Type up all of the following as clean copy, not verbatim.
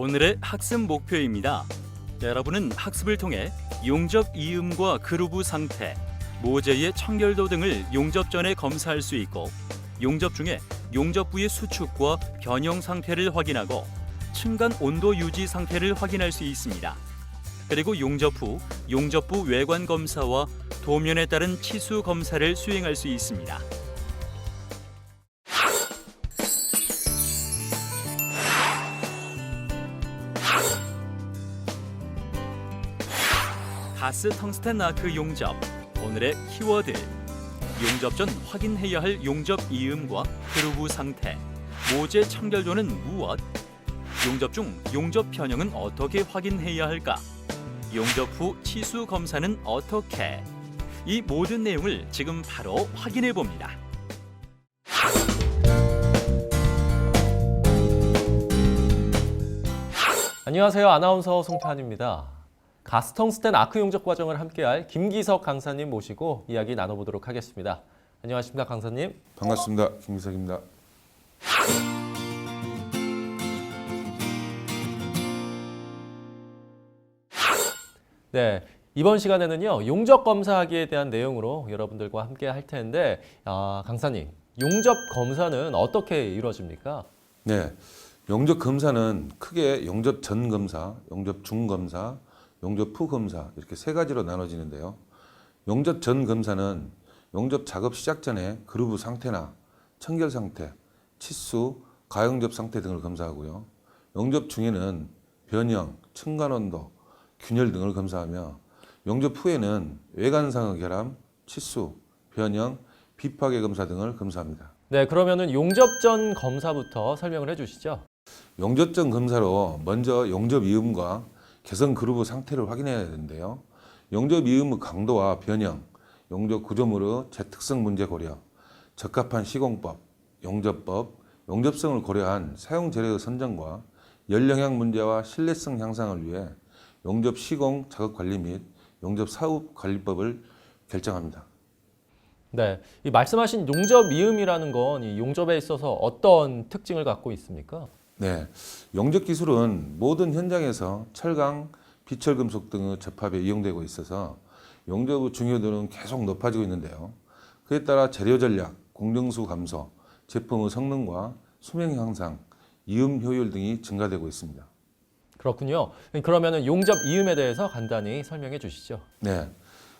오늘의 학습 목표입니다. 여러분은 학습을 통해 용접 이음과 그루브 상태, 모제의 청결도 등을 용접 전에 검사할 수 있고, 용접 중에 용접부의 수축과 변형 상태를 확인하고 층간 온도 유지 상태를 확인할 수 있습니다. 그리고 용접 후 용접부 외관 검사와 도면에 따른 치수 검사를 수행할 수 있습니다. 가스 텅스텐 아크 용접. 오늘의 키워드. 용접 전 확인해야 할 용접 이음과 그루브 상태, 모제 청결도는 무엇? 용접 중 용접 변형은 어떻게 확인해야 할까? 용접 후 치수 검사는 어떻게? 이 모든 내용을 지금 바로 확인해 봅니다. 안녕하세요. 아나운서 송태환입니다. 가스텅스텐 아크 용접 과정을 함께할 김기석 강사님 모시고 이야기 나눠보도록 하겠습니다. 안녕하십니까, 강사님? 반갑습니다. 김기석입니다. 네, 이번 시간에는요, 용접 검사하기에 대한 내용으로 여러분들과 함께 할 텐데, 강사님, 용접 검사는 어떻게 이루어집니까? 네, 용접 검사는 크게 용접 전 검사, 용접 중 검사, 용접 후 검사 이렇게 세 가지로 나눠지는데요. 용접 전 검사는 용접 작업 시작 전에 그루브 상태나 청결 상태, 치수, 가용접 상태 등을 검사하고요. 용접 중에는 변형, 층간 온도, 균열 등을 검사하며 용접 후에는 외관상의 결함, 치수, 변형, 비파괴 검사 등을 검사합니다. 네, 그러면은 용접 전 검사부터 설명을 해주시죠. 용접 전 검사로 먼저 용접 이음과 개선 그루브 상태를 확인해야 되는데요. 용접 이음의 강도와 변형, 용접 구조물의 재특성 문제 고려, 적합한 시공법, 용접법, 용접성을 고려한 사용 재료의 선정과 열 영향 문제와 신뢰성 향상을 위해 용접 시공 작업 관리 및 용접 사업 관리법을 결정합니다. 네, 이 말씀하신 용접 이음이라는 건 이 용접에 있어서 어떤 특징을 갖고 있습니까? 네, 용접 기술은 모든 현장에서 철강, 비철금속 등의 접합에 이용되고 있어서 용접의 중요도는 계속 높아지고 있는데요. 그에 따라 재료 전략, 공정수 감소, 제품의 성능과 수명 향상, 이음 효율 등이 증가되고 있습니다. 그렇군요. 그러면은 용접 이음에 대해서 간단히 설명해 주시죠. 네,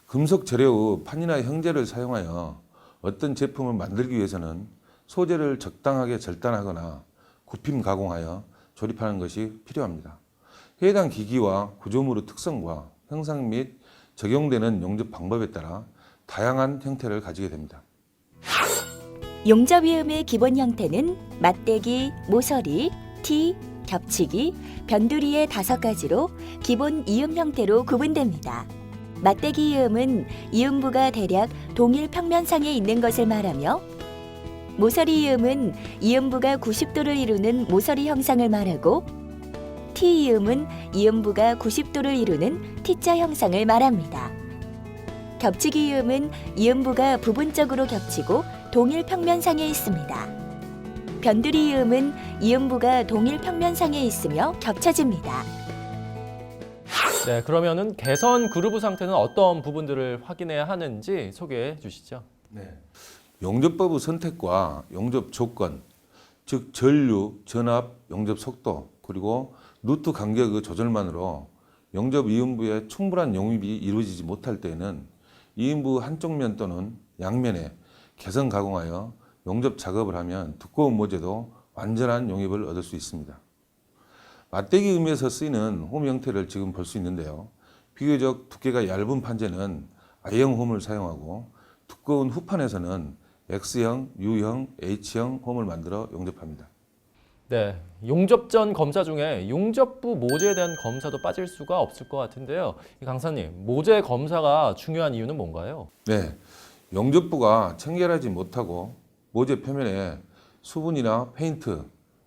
금속 재료의 판이나 형제를 사용하여 어떤 제품을 만들기 위해서는 소재를 적당하게 절단하거나 굽힘 가공하여 조립하는 것이 필요합니다. 해당 기기와 구조물의 특성과 형상 및 적용되는 용접 방법에 따라 다양한 형태를 가지게 됩니다. 용접 이음의 기본 형태는 맞대기, 모서리, 티, 겹치기, 변두리의 5가지로 기본 이음 형태로 구분됩니다. 맞대기 이음은 이음부가 대략 동일 평면상에 있는 것을 말하며, 모서리 이음은 이음부가 90도를 이루는 모서리 형상을 말하고, 티 이음은 이음부가 90도를 이루는 T자 형상을 말합니다. 겹치기 이음은 이음부가 부분적으로 겹치고 동일 평면상에 있습니다. 변두리 이음은 이음부가 동일 평면상에 있으며 겹쳐집니다. 네, 그러면은 개선 그루브 상태는 어떤 부분들을 확인해야 하는지 소개해 주시죠. 네. 용접법의 선택과 용접 조건, 즉 전류, 전압, 용접 속도, 그리고 루트 간격의 조절만으로 용접 이음부에 충분한 용입이 이루어지지 못할 때에는 이음부 한쪽 면 또는 양면에 개선 가공하여 용접 작업을 하면 두꺼운 모재도 완전한 용입을 얻을 수 있습니다. 맞대기 이음에서 쓰이는 홈 형태를 지금 볼 수 있는데요. 비교적 두께가 얇은 판재는 I형 홈을 사용하고 두꺼운 후판에서는 X형, U형, H형 홈을 만들어 용접합니다. 네, 용접 전 검사 중에 용접부 모재에 대한 검사도 빠질 수가 없을 것 같은데요. 강사님, 모재 검사가 중요한 이유는 뭔가요? 네, 용접부가 청결하지 못하고 모재 표면에 수분이나 페인트,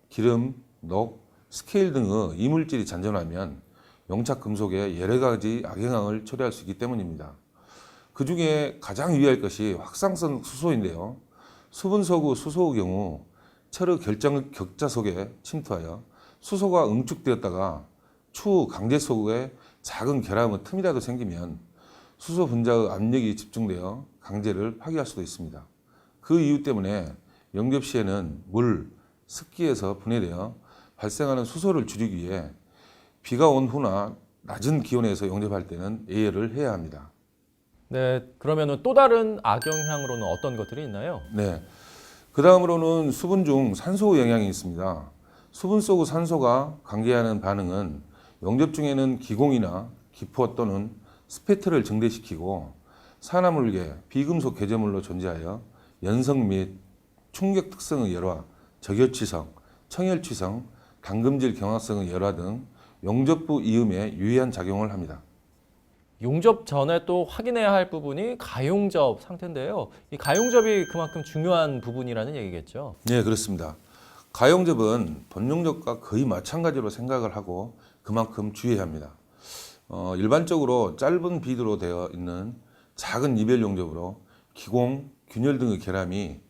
기름, 녹, 스케일 등의 이물질이 잔존하면 용착 금속에 여러 가지 악영향을 초래할 수 있기 때문입니다. 그 중에 가장 유의할 것이 확산성 수소인데요. 수분 속의 수소의 경우 철의 결정 격자 속에 침투하여 수소가 응축되었다가 추후 강제 속에 작은 결함의 틈이라도 생기면 수소 분자의 압력이 집중되어 강제를 파괴할 수도 있습니다. 그 이유 때문에 용접 시에는 물, 습기에서 분해되어 발생하는 수소를 줄이기 위해 비가 온 후나 낮은 기온에서 용접할 때는 예열을 해야 합니다. 네, 그러면 또 다른 악영향으로는 어떤 것들이 있나요? 네. 그 다음으로는 수분 중 산소 영향이 있습니다. 수분 속의 산소가 관계하는 반응은 용접 중에는 기공이나 기포 또는 스페트를 증대시키고 산화물계, 비금속 개조물로 존재하여 연성 및 충격 특성의 열화, 적혈취성, 청혈취성, 당금질 경화성의 열화 등 용접부 이음에 유의한 작용을 합니다. 용접 전에 또 확인해야 할 부분이 가용접 상태인데요. 이 가용접이 그만큼 중요한 부분이라는 얘기겠죠. 네, 그렇습니다. 가용접은 본용접과 거의 마찬가지로 생각을 하고 그만큼 주의해야 합니다. 일반적으로 짧은 비드로 되어 있는 작은 이별 용접으로 기공, 균열 등의 결함이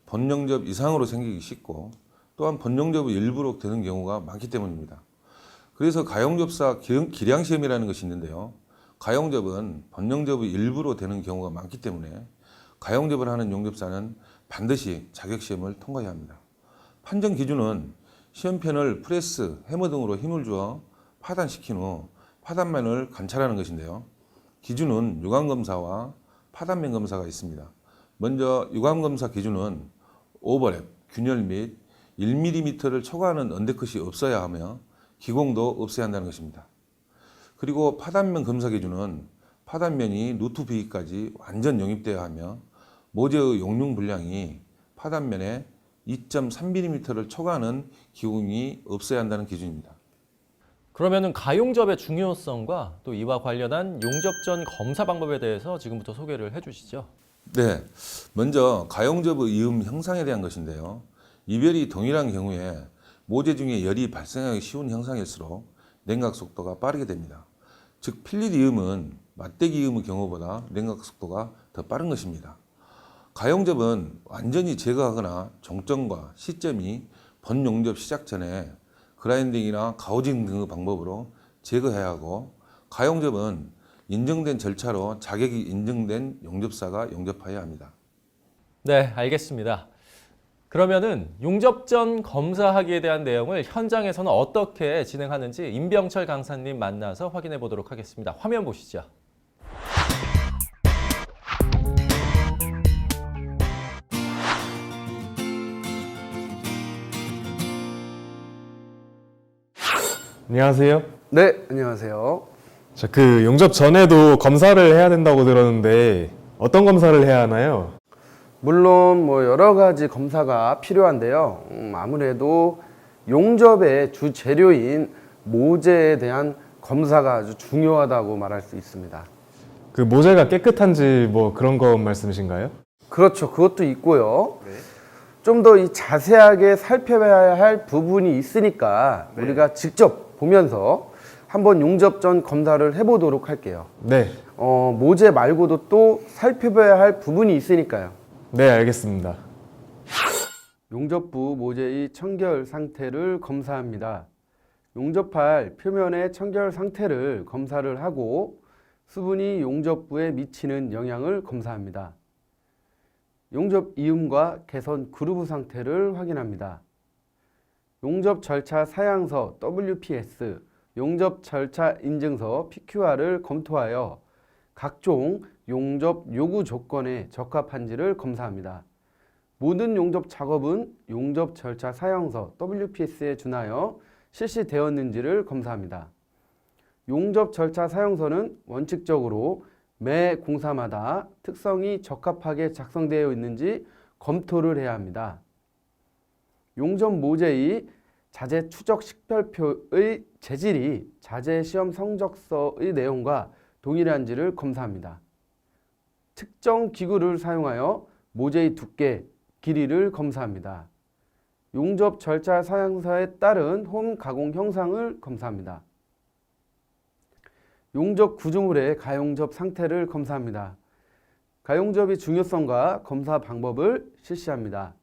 본용접 이상으로 생기기 쉽고 또한 본용접의 일부로 되는 경우가 많기 때문입니다. 그래서 가용접사 기량시험이라는 것이 있는데요. 가용접은 본용접의 일부로 되는 경우가 많기 때문에 가용접을 하는 용접사는 반드시 자격시험을 통과해야 합니다. 판정 기준은 시험펜을 프레스, 해머 등으로 힘을 주어 파단시킨 후 파단면을 관찰하는 것인데요. 기준은 유감검사와 파단면 검사가 있습니다. 먼저 유감검사 기준은 오버랩, 균열 및 1mm를 초과하는 언더컷이 없어야 하며 기공도 없어야 한다는 것입니다. 그리고 파단면 검사 기준은 파단면이 누트 비기까지 완전 용입되어야 하며 모재의 용융 분량이 파단면에 2.3mm를 초과하는 기공이 없어야 한다는 기준입니다. 그러면은 가용접의 중요성과 또 이와 관련한 용접 전 검사 방법에 대해서 지금부터 소개를 해주시죠. 네, 먼저 가용접의 이음 형상에 대한 것인데요. 이별이 동일한 경우에 모재 중에 열이 발생하기 쉬운 형상일수록 냉각 속도가 빠르게 됩니다. 즉 필릿 이음은 맞대기 이음의 경우보다 냉각 속도가 더 빠른 것입니다. 가용접은 완전히 제거하거나 종점과 시점이 본용접 시작 전에 그라인딩이나 가우징 등의 방법으로 제거해야 하고 가용접은 인정된 절차로 자격이 인정된 용접사가 용접해야 합니다. 네, 알겠습니다. 그러면은 용접 전 검사하기에 대한 내용을 현장에서는 어떻게 진행하는지 임병철 강사님 만나서 확인해 보도록 하겠습니다. 화면 보시죠. 안녕하세요. 네, 안녕하세요. 자, 그 용접 전에도 검사를 해야 된다고 들었는데 어떤 검사를 해야 하나요? 물론 뭐 여러 가지 검사가 필요한데요. 아무래도 용접의 주 재료인 모재에 대한 검사가 아주 중요하다고 말할 수 있습니다. 그 모재가 깨끗한지 뭐 그런 거 말씀이신가요? 그렇죠. 그것도 있고요. 좀 더 이 자세하게 살펴봐야 할 부분이 있으니까 우리가 직접 보면서 한번 용접 전 검사를 해보도록 할게요. 네. 모재 말고도 또 살펴봐야 할 부분이 있으니까요. 네, 알겠습니다. 용접부 모재의 청결 상태를 검사합니다. 용접할 표면의 청결 상태를 검사를 하고 수분이 용접부에 미치는 영향을 검사합니다. 용접 이음과 개선 그루브 상태를 확인합니다. 용접 절차 사양서 WPS, 용접 절차 인증서 PQR을 검토하여 각종 용접 요구 조건에 적합한지를 검사합니다. 모든 용접 작업은 용접 절차 사양서 WPS에 준하여 실시되었는지를 검사합니다. 용접 절차 사용서는 원칙적으로 매 공사마다 특성이 적합하게 작성되어 있는지 검토를 해야 합니다. 용접 모재의 자재 추적 식별표의 재질이 자재 시험 성적서의 내용과 동일한지를 검사합니다. 특정 기구를 사용하여 모재의 두께, 길이를 검사합니다. 용접 절차 사양서에 따른 홈 가공 형상을 검사합니다. 용접 구조물의 가용접 상태를 검사합니다. 가용접의 중요성과 검사 방법을 실시합니다.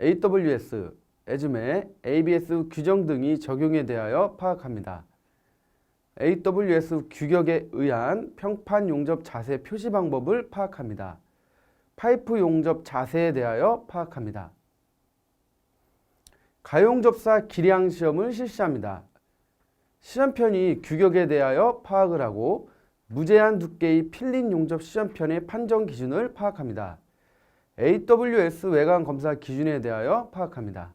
AWS, 에즈메, ABS 규정 등이 적용에 대하여 파악합니다. AWS 규격에 의한 평판 용접 자세 표시 방법을 파악합니다. 파이프 용접 자세에 대하여 파악합니다. 가용접사 기량 시험을 실시합니다. 시험편이 규격에 대하여 파악을 하고 무제한 두께의 필린 용접 시험편의 판정 기준을 파악합니다. AWS 외관 검사 기준에 대하여 파악합니다.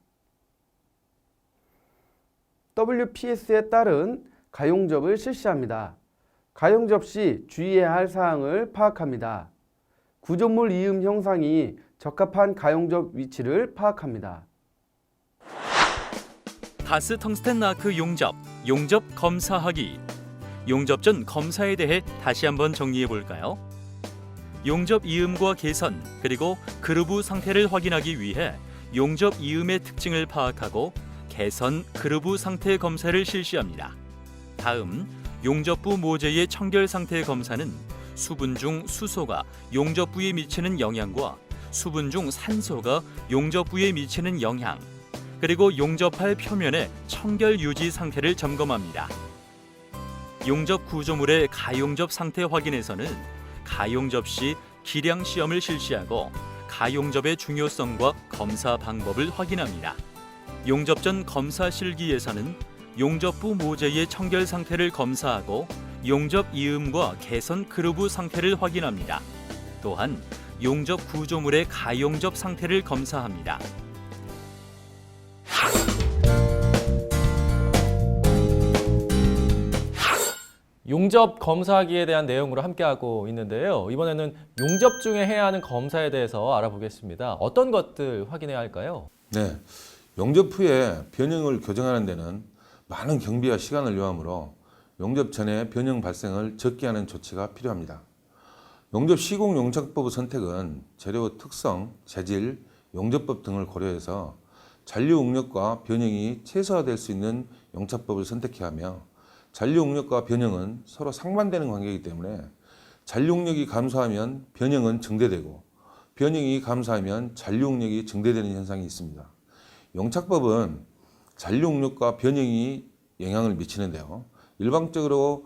WPS에 따른 가용접을 실시합니다. 가용접 시 주의해야 할 사항을 파악합니다. 구조물 이음 형상이 적합한 가용접 위치를 파악합니다. 가스 텅스텐 나크 용접, 용접 검사하기. 용접 전 검사에 대해 다시 한번 정리해 볼까요? 용접 이음과 개선, 그리고 그루브 상태를 확인하기 위해 용접 이음의 특징을 파악하고 개선, 그루브 상태 검사를 실시합니다. 다음, 용접부 모재의 청결 상태 검사는 수분 중 수소가 용접부에 미치는 영향과 수분 중 산소가 용접부에 미치는 영향, 그리고 용접할 표면의 청결 유지 상태를 점검합니다. 용접 구조물의 가용접 상태 확인에서는 가용접 시 기량 시험을 실시하고 가용접의 중요성과 검사 방법을 확인합니다. 용접 전 검사 실기에서는 용접부 모재의 청결 상태를 검사하고 용접 이음과 개선 그루브 상태를 확인합니다. 또한 용접 구조물의 가용접 상태를 검사합니다. 용접 검사하기에 대한 내용으로 함께하고 있는데요. 이번에는 용접 중에 해야 하는 검사에 대해서 알아보겠습니다. 어떤 것들 확인해야 할까요? 네, 용접 후에 변형을 교정하는 데는 많은 경비와 시간을 요하므로 용접 전에 변형 발생을 적게 하는 조치가 필요합니다. 용접 시공 용접법의 선택은 재료 특성, 재질, 용접법 등을 고려해서 잔류 응력과 변형이 최소화될 수 있는 용접법을 선택해야 하며 잔류 응력과 변형은 서로 상반되는 관계이기 때문에 잔류 응력이 감소하면 변형은 증대되고 변형이 감소하면 잔류 응력이 증대되는 현상이 있습니다. 용착법은 잔류 응력과 변형이 영향을 미치는데요. 일반적으로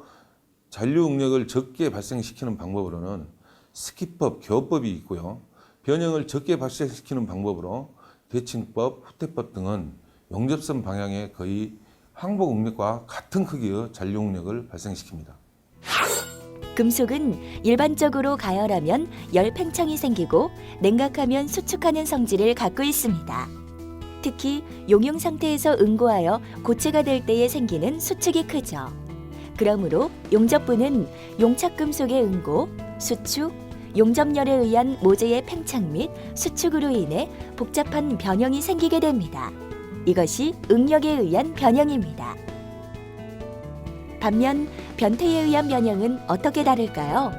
잔류 응력을 적게 발생시키는 방법으로는 스키법, 겨우법이 있고요. 변형을 적게 발생시키는 방법으로 대칭법, 후퇴법 등은 용접선 방향의 거의 항복 응력과 같은 크기의 잔류 응력을 발생시킵니다. 금속은 일반적으로 가열하면 열 팽창이 생기고 냉각하면 수축하는 성질을 갖고 있습니다. 특히 용융 상태에서 응고하여 고체가 될 때에 생기는 수축이 크죠. 그러므로 용접부는 용착금속의 응고, 수축, 용접열에 의한 모재의 팽창 및 수축으로 인해 복잡한 변형이 생기게 됩니다. 이것이 응력에 의한 변형입니다. 반면 변태에 의한 변형은 어떻게 다를까요?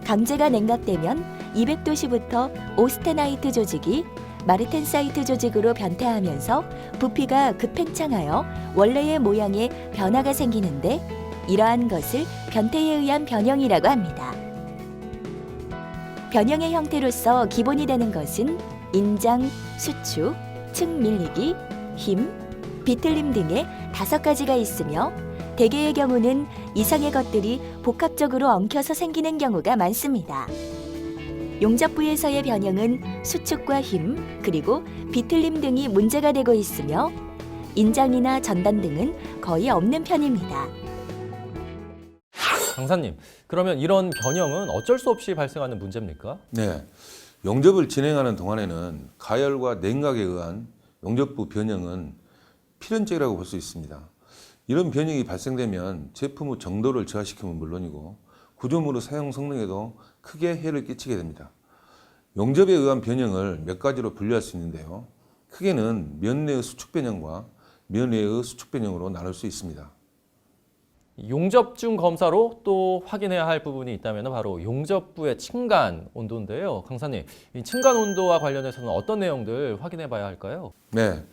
강제가 냉각되면 200도씨부터 오스테나이트 조직이 마르텐사이트 조직으로 변태하면서 부피가 급팽창하여 원래의 모양에 변화가 생기는데 이러한 것을 변태에 의한 변형이라고 합니다. 변형의 형태로서 기본이 되는 것은 인장, 수축, 층 밀리기, 힘, 비틀림 등의 5가지가 있으며 대개의 경우는 이상의 것들이 복합적으로 엉켜서 생기는 경우가 많습니다. 용접부에서의 변형은 수축과 힘, 그리고 비틀림 등이 문제가 되고 있으며 인장이나 전단 등은 거의 없는 편입니다. 강사님, 그러면 이런 변형은 어쩔 수 없이 발생하는 문제입니까? 네, 용접을 진행하는 동안에는 가열과 냉각에 의한 용접부 변형은 필연적이라고 볼 수 있습니다. 이런 변형이 발생되면 제품의 정도를 저하시키면 물론이고 구조물의 사용 성능에도 크게 해를 끼치게 됩니다. 용접에 의한 변형을 몇 가지로 분류할 수 있는데요. 크게는 면 내의 수축 변형과 면 외의 수축 변형으로 나눌 수 있습니다. 용접 중 검사로 또 확인해야 할 부분이 있다면 바로 용접부의 층간 온도인데요. 강사님, 이 층간 온도와 관련해서는 어떤 내용들 확인해 봐야 할까요? 네,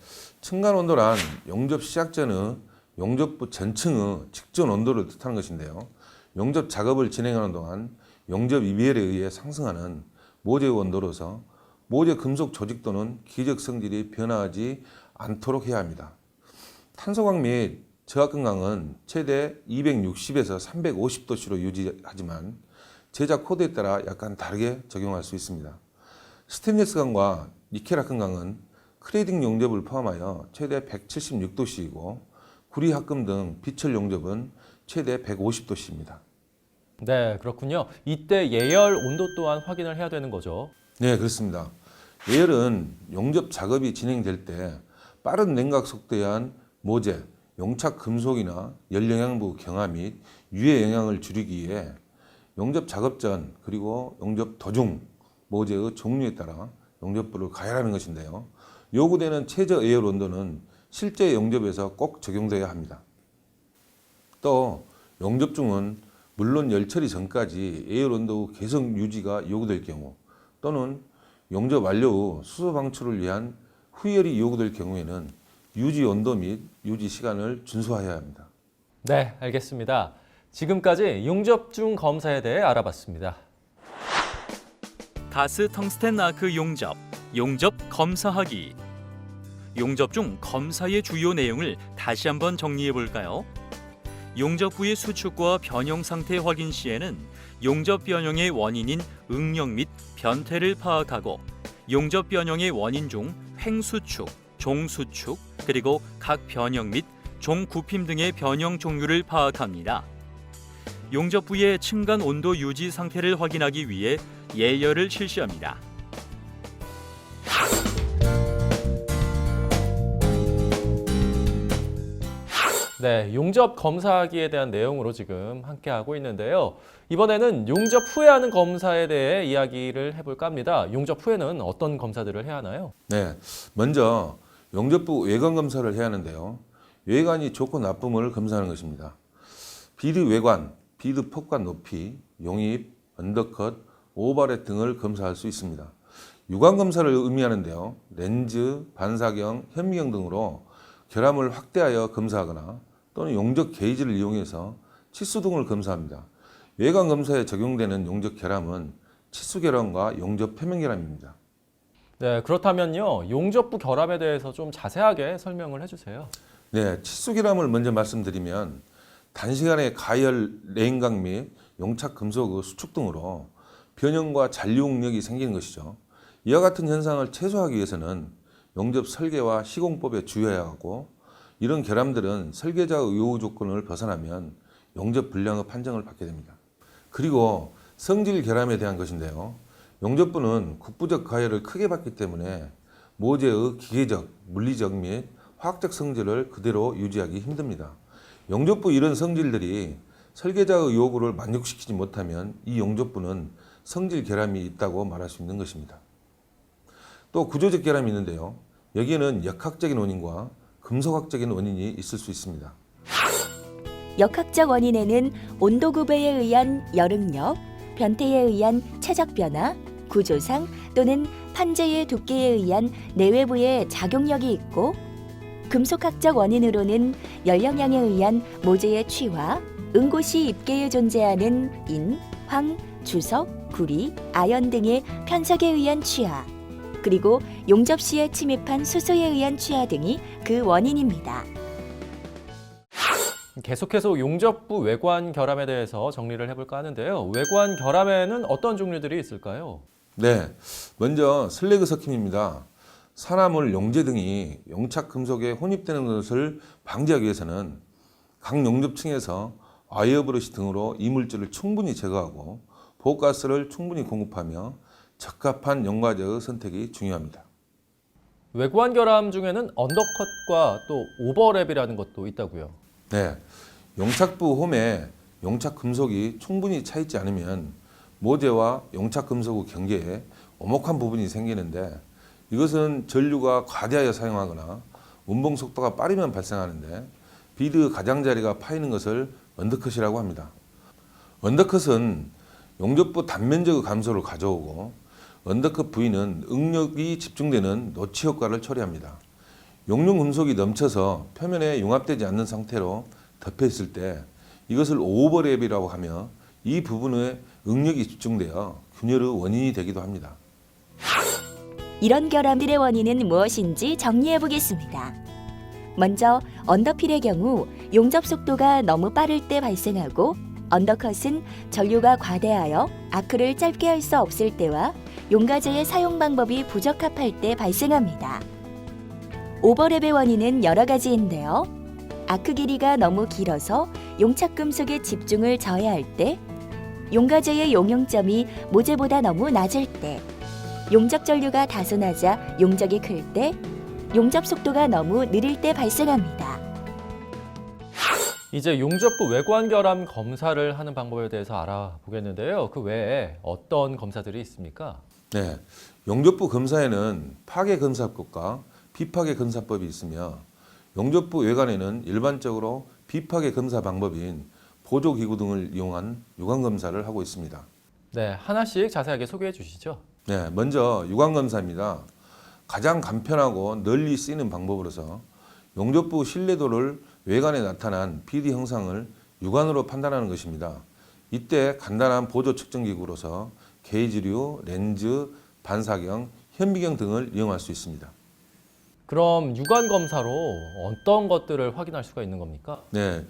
층간 온도란 용접 시작 전의 용접부 전층의 직전 온도를 뜻하는 것인데요. 용접 작업을 진행하는 동안 용접 이별에 의해 상승하는 모재 온도로서 모재 금속 조직 또는 기적 성질이 변화하지 않도록 해야 합니다. 탄소강 및 저하근강은 최대 260에서 350도씨로 유지하지만 제작 코드에 따라 약간 다르게 적용할 수 있습니다. 스테인리스강과 니켈합금강은 크레이딩 용접을 포함하여 최대 176도씨이고 구리 합금 등 비철 용접은 최대 150도씨입니다. 네, 그렇군요. 이때 예열 온도 또한 확인을 해야 되는 거죠. 네, 그렇습니다. 예열은 용접 작업이 진행될 때 빠른 냉각 속도에 의한 모재, 용착 금속이나 열영양부 경화 및 유해 영향을 줄이기 위해 용접 작업 전 그리고 용접 도중 모재의 종류에 따라 용접부를 가열하는 것인데요. 요구되는 최저 예열 온도는 실제 용접에서 꼭 적용되어야 합니다. 또 용접 중은 물론 열 처리 전까지 예열 온도 계속 유지가 요구될 경우 또는 용접 완료 후 수소 방출을 위한 후열이 요구될 경우에는 유지 온도 및 유지 시간을 준수해야 합니다. 네, 알겠습니다. 지금까지 용접 중 검사에 대해 알아봤습니다. 가스 텅스텐 아크 용접, 용접 검사하기. 용접 중 검사의 주요 내용을 다시 한번 정리해 볼까요? 용접 부의 수축과 변형 상태 확인 시에는 용접 변형의 원인인 응력 및 변태를 파악하고 용접 변형의 원인 중 횡수축, 종수축, 그리고 각 변형 및 종굽힘 등의 변형 종류를 파악합니다. 용접 부의 층간 온도 유지 상태를 확인하기 위해 예열을 실시합니다. 네, 용접 검사하기에 대한 내용으로 지금 함께 하고 있는데요. 이번에는 용접 후에 하는 검사에 대해 이야기를 해볼까 합니다. 용접 후에는 어떤 검사들을 해야 하나요? 네, 먼저 용접부 외관 검사를 해야 하는데요. 외관이 좋고 나쁨을 검사하는 것입니다. 비드 외관, 비드 폭관 높이, 용입, 언더컷, 오버렛 등을 검사할 수 있습니다. 유관 검사를 의미하는데요. 렌즈, 반사경, 현미경 등으로 결함을 확대하여 검사하거나 또는 용접 게이지를 이용해서 치수 등을 검사합니다. 외관 검사에 적용되는 용접 결함은 치수 결함과 용접 표면 결함입니다. 네, 그렇다면요. 용접부 결함에 대해서 좀 자세하게 설명을 해주세요. 네, 치수 결함을 먼저 말씀드리면 단시간에 가열, 레인각 및 용착 금속의 수축 등으로 변형과 잔류 응력이 생기는 것이죠. 이와 같은 현상을 최소화하기 위해서는 용접 설계와 시공법에 주의해야 하고 이런 결함들은 설계자의 요구 조건을 벗어나면 용접 불량의 판정을 받게 됩니다. 그리고 성질 결함에 대한 것인데요. 용접부는 국부적 가열을 크게 받기 때문에 모재의 기계적, 물리적 및 화학적 성질을 그대로 유지하기 힘듭니다. 용접부 이런 성질들이 설계자의 요구를 만족시키지 못하면 이 용접부는 성질 결함이 있다고 말할 수 있는 것입니다. 또 구조적 결함이 있는데요. 여기에는 역학적인 원인과 금속학적인 원인이 있을 수 있습니다. 역학적 원인에는 온도 구배에 의한 열응력, 변태에 의한 체적 변화, 구조상 또는 판재의 두께에 의한 내외부의 작용력이 있고 금속학적 원인으로는 열영향에 의한 모재의 취화, 응고시 입계에 존재하는 인, 황, 주석, 구리, 아연 등의 편석에 의한 취하, 그리고 용접 시에 침입한 수소에 의한 취하 등이 그 원인입니다. 계속해서 용접부 외관 결함에 대해서 정리를 해볼까 하는데요. 외관 결함에는 어떤 종류들이 있을까요? 네, 먼저 슬래그 섞임입니다. 산화물, 용재 등이 용착 금속에 혼입되는 것을 방지하기 위해서는 각 용접층에서 와이어브러시 등으로 이물질을 충분히 제거하고 보호가스를 충분히 공급하며 적합한 용과제의 선택이 중요합니다. 외관 결함 중에는 언더컷과 또 오버랩이라는 것도 있다고요. 네, 용착부 홈에 용착 금속이 충분히 차 있지 않으면 모재와 용착 금속의 경계에 오목한 부분이 생기는데 이것은 전류가 과대하여 사용하거나 운봉 속도가 빠르면 발생하는데 비드 가장자리가 파이는 것을 언더컷이라고 합니다. 언더컷은 용접부 단면적의 감소를 가져오고 언더컷 부위는 응력이 집중되는 노치 효과를 처리합니다. 용융 금속이 넘쳐서 표면에 융합되지 않는 상태로 덮여 있을 때 이것을 오버랩이라고 하며 이 부분에 응력이 집중되어 균열의 원인이 되기도 합니다. 이런 결함들의 원인은 무엇인지 정리해 보겠습니다. 먼저 언더필의 경우 용접 속도가 너무 빠를 때 발생하고, 언더컷은 전류가 과대하여 아크를 짧게 할 수 없을 때와 용가제의 사용 방법이 부적합할 때 발생합니다. 오버랩의 원인은 여러 가지인데요. 아크 길이가 너무 길어서 용착 금속의 집중을 저해할 때, 용가제의 용용점이 모재보다 너무 낮을 때, 용접 전류가 다소 낮아 용적이 클 때, 용접 속도가 너무 느릴 때 발생합니다. 이제 용접부 외관 결함 검사를 하는 방법에 대해서 알아보겠는데요. 그 외에 어떤 검사들이 있습니까? 네, 용접부 검사에는 파괴 검사법과 비파괴 검사법이 있으며, 용접부 외관에는 일반적으로 비파괴 검사 방법인 보조기구 등을 이용한 유관 검사를 하고 있습니다. 네, 하나씩 자세하게 소개해 주시죠. 네, 먼저 유관 검사입니다. 가장 간편하고 널리 쓰이는 방법으로서 용접부 신뢰도를 외관에 나타난 PD 형상을 육안으로 판단하는 것입니다. 이때 간단한 보조 측정 기구로서 게이지류, 렌즈, 반사경, 현미경 등을 이용할 수 있습니다. 그럼 유관 검사로 어떤 것들을 확인할 수가 있는 겁니까? 네,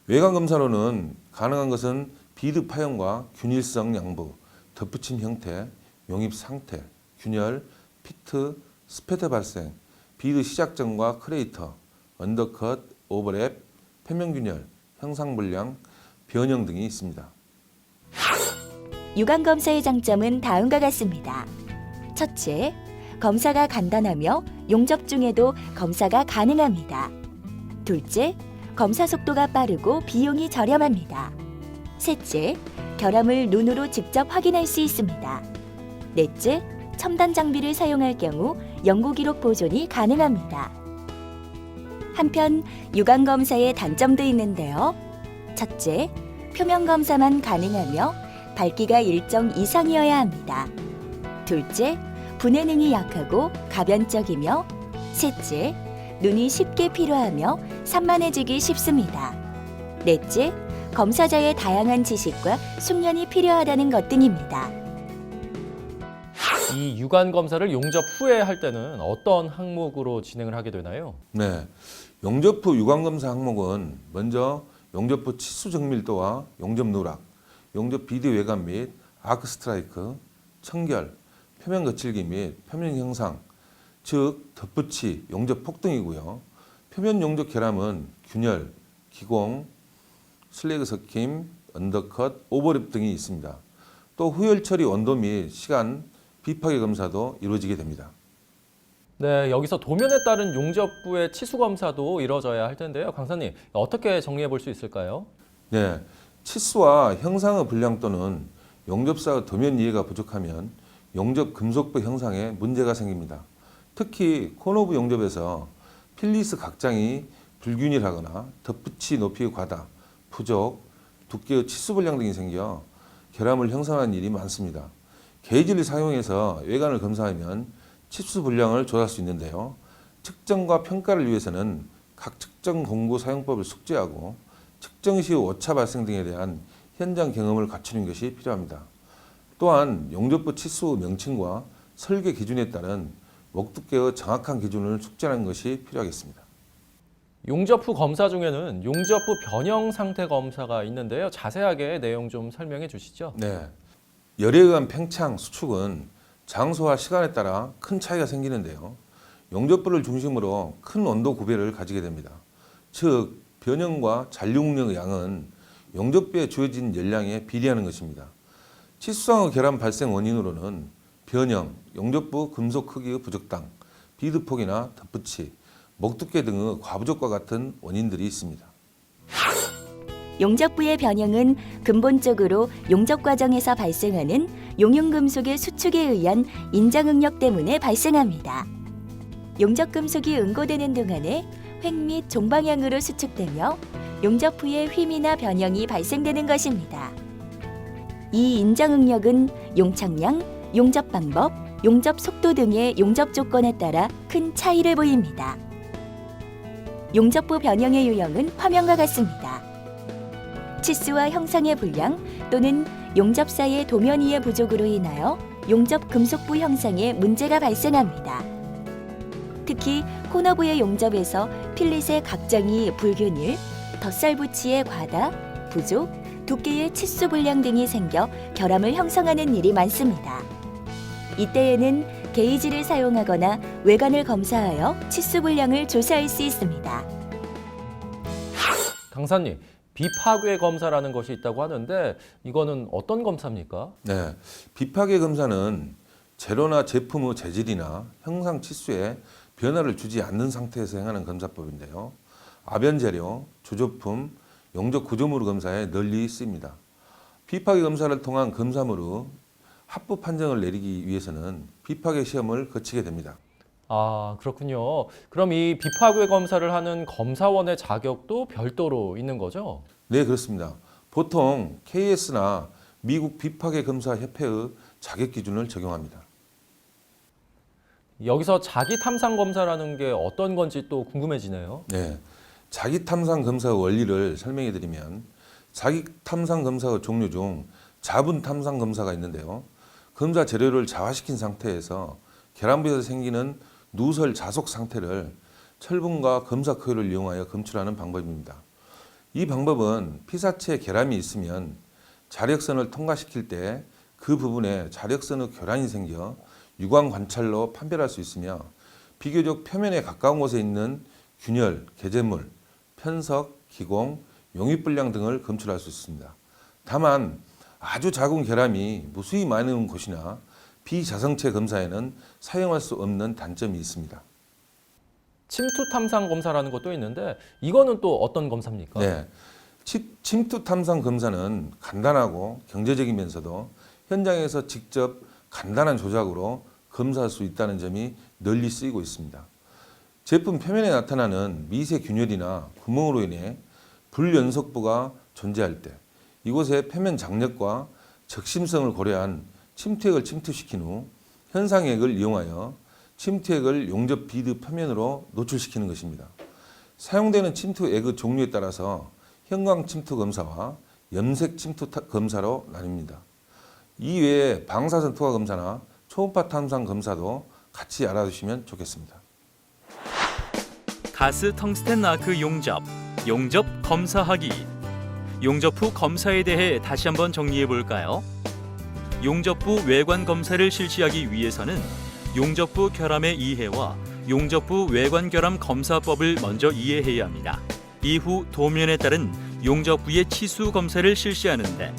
외관 검사로는 가능한 것은 비드 파형과 균일성 양부, 덧붙임 형태, 용입 상태, 균열, 피트, 스패터 발생, 비드 시작점과 크레이터, 언더컷, 오버랩, 표면균열, 형상불량, 변형 등이 있습니다. 유관 검사의 장점은 다음과 같습니다. 첫째, 검사가 간단하며 용접 중에도 검사가 가능합니다. 둘째, 검사 속도가 빠르고 비용이 저렴합니다. 셋째, 결함을 눈으로 직접 확인할 수 있습니다. 넷째, 첨단 장비를 사용할 경우 연구 기록 보존이 가능합니다. 한편 유관 검사의 단점도 있는데요. 첫째, 표면 검사만 가능하며 밝기가 일정 이상이어야 합니다. 둘째, 분해능이 약하고 가변적이며, 셋째, 눈이 쉽게 피로하며 산만해지기 쉽습니다. 넷째, 검사자의 다양한 지식과 숙련이 필요하다는 것 등입니다. 이 유관 검사를 용접 후에 할 때는 어떤 항목으로 진행을 하게 되나요? 네, 용접 후 유관 검사 항목은 먼저 용접 후 치수 정밀도와 용접 누락, 용접 비드 외관 및 아크 스트라이크, 청결, 표면 거칠기 및 표면 형상, 즉 덧붙이, 용접 폭등이고요. 표면 용접 결함은 균열, 기공, 슬래그 섞임, 언더컷, 오버랩 등이 있습니다. 또 후열 처리 원도 및 시간, 비파괴 검사도 이루어지게 됩니다. 네, 여기서 도면에 따른 용접부의 치수 검사도 이루어져야 할 텐데요. 강사님, 어떻게 정리해 볼 수 있을까요? 네, 치수와 형상의 불량 또는 용접사의 도면 이해가 부족하면 용접 금속부 형상에 문제가 생깁니다. 특히 코너부 용접에서 필리스 각장이 불균일하거나 덧붙이 높이의 과다, 부족, 두께의 치수 불량 등이 생겨 결함을 형성하는 일이 많습니다. 게이지를 사용해서 외관을 검사하면 치수 불량을 조사할 수 있는데요. 측정과 평가를 위해서는 각 측정 공구 사용법을 숙지하고 측정 시 오차 발생 등에 대한 현장 경험을 갖추는 것이 필요합니다. 또한 용접부 치수 명칭과 설계 기준에 따른 목두께의 정확한 기준을 숙지하는 것이 필요하겠습니다. 용접 후 검사 중에는 용접 후 변형 상태 검사가 있는데요. 자세하게 내용 좀 설명해 주시죠. 네, 열에 의한 팽창, 수축은 장소와 시간에 따라 큰 차이가 생기는데요. 용접부를 중심으로 큰 온도 구별을 가지게 됩니다. 즉, 변형과 잔류능력의 양은 용접부에 주어진 열량에 비례하는 것입니다. 치수상의 결함 발생 원인으로는 변형, 용접부 금속 크기의 부적당, 비드폭이나 덧붙이, 목두께 등의 과부족과 같은 원인들이 있습니다. 용접부의 변형은 근본적으로 용접 과정에서 발생하는 용융금속의 수축에 의한 인장응력 때문에 발생합니다. 용접 금속이 응고되는 동안에 획 및 종방향으로 수축되며 용접 후에 휨이나 변형이 발생되는 것입니다. 이 인장응력은 용착량, 용접 방법, 용접 속도 등의 용접 조건에 따라 큰 차이를 보입니다. 용접부 변형의 유형은 화면과 같습니다. 치수와 형상의 불량 또는 용접사의 도면 이해 부족으로 인하여 용접 금속부 형상에 문제가 발생합니다. 특히 코너부의 용접에서 필릿의 각장이 불균일, 덧살 부치의 과다, 부족, 두께의 치수 불량 등이 생겨 결함을 형성하는 일이 많습니다. 이때에는 게이지를 사용하거나 외관을 검사하여 치수 불량을 조사할 수 있습니다. 강사님, 비파괴 검사라는 것이 있다고 하는데 이거는 어떤 검사입니까? 네, 비파괴 검사는 재료나 제품의 재질이나 형상 치수에 변화를 주지 않는 상태에서 행하는 검사법인데요. 아변 재료, 주조품, 용접 구조물 검사에 널리 쓰입니다. 비파괴 검사를 통한 검사물의 합부 판정을 내리기 위해서는 비파괴 시험을 거치게 됩니다. 아, 그렇군요. 그럼 이 비파괴 검사를 하는 검사원의 자격도 별도로 있는 거죠? 네, 그렇습니다. 보통 KS나 미국 비파괴 검사 협회의 자격 기준을 적용합니다. 여기서 자기 탐상 검사라는 게 어떤 건지 또 궁금해지네요. 네, 자기 탐상 검사의 원리를 설명해 드리면 자기 탐상 검사의 종류 중 자분 탐상 검사가 있는데요. 검사 재료를 자화시킨 상태에서 계란부에서 생기는 누설 자속 상태를 철분과 검사 코일을 이용하여 검출하는 방법입니다. 이 방법은 피사체에 결함이 있으면 자력선을 통과시킬 때 그 부분에 자력선의 교란이 생겨 유광 관찰로 판별할 수 있으며 비교적 표면에 가까운 곳에 있는 균열, 개재물, 편석, 기공, 용입불량 등을 검출할 수 있습니다. 다만 아주 작은 결함이 무수히 많은 곳이나 비자성체 검사에는 사용할 수 없는 단점이 있습니다. 침투 탐상 검사라는 것도 있는데 이거는 또 어떤 검사입니까? 네, 침투 탐상 검사는 간단하고 경제적이면서도 현장에서 직접 간단한 조작으로 검사할 수 있다는 점이 널리 쓰이고 있습니다. 제품 표면에 나타나는 미세 균열이나 구멍으로 인해 불연속부가 존재할 때 이곳에 표면 장력과 적심성을 고려한 침투액을 침투시킨 후 현상액을 이용하여 침투액을 용접 비드 표면으로 노출시키는 것입니다. 사용되는 침투액의 종류에 따라서 형광 침투 검사와 염색 침투 검사로 나뉩니다. 이외에 방사선 투하 검사나 초음파 탐상 검사도 같이 알아두시면 좋겠습니다. 가스 텅스텐 아크 용접, 용접 검사하기. 용접 후 검사에 대해 다시 한번 정리해 볼까요? 용접 후 외관 검사를 실시하기 위해서는 용접 후 결함의 이해와 용접 후 외관 결함 검사법을 먼저 이해해야 합니다. 이후 도면에 따른 용접 후의 치수 검사를 실시하는데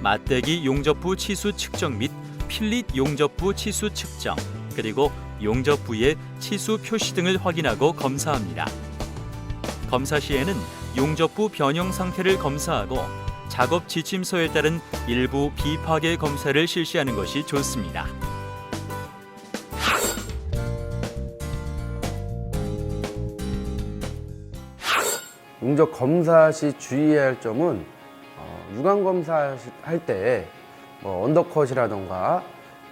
맞대기 용접 후 치수 측정 및 필릿 용접 후 치수 측정, 그리고 용접 후의 치수 표시 등을 확인하고 검사합니다. 검사 시에는 용접 후 변형 상태를 검사하고 작업 지침서에 따른 일부 비파괴 검사를 실시하는 것이 좋습니다. 용접 검사 시 주의해야 할 점은 유관 검사 할 때 언더컷이라던가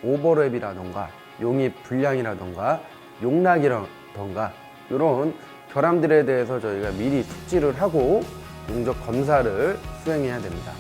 오버랩이라던가 용입 불량이라던가 용락이라던가 이런 결함들에 대해서 저희가 미리 숙지를 하고 용접 검사를 수행해야 됩니다.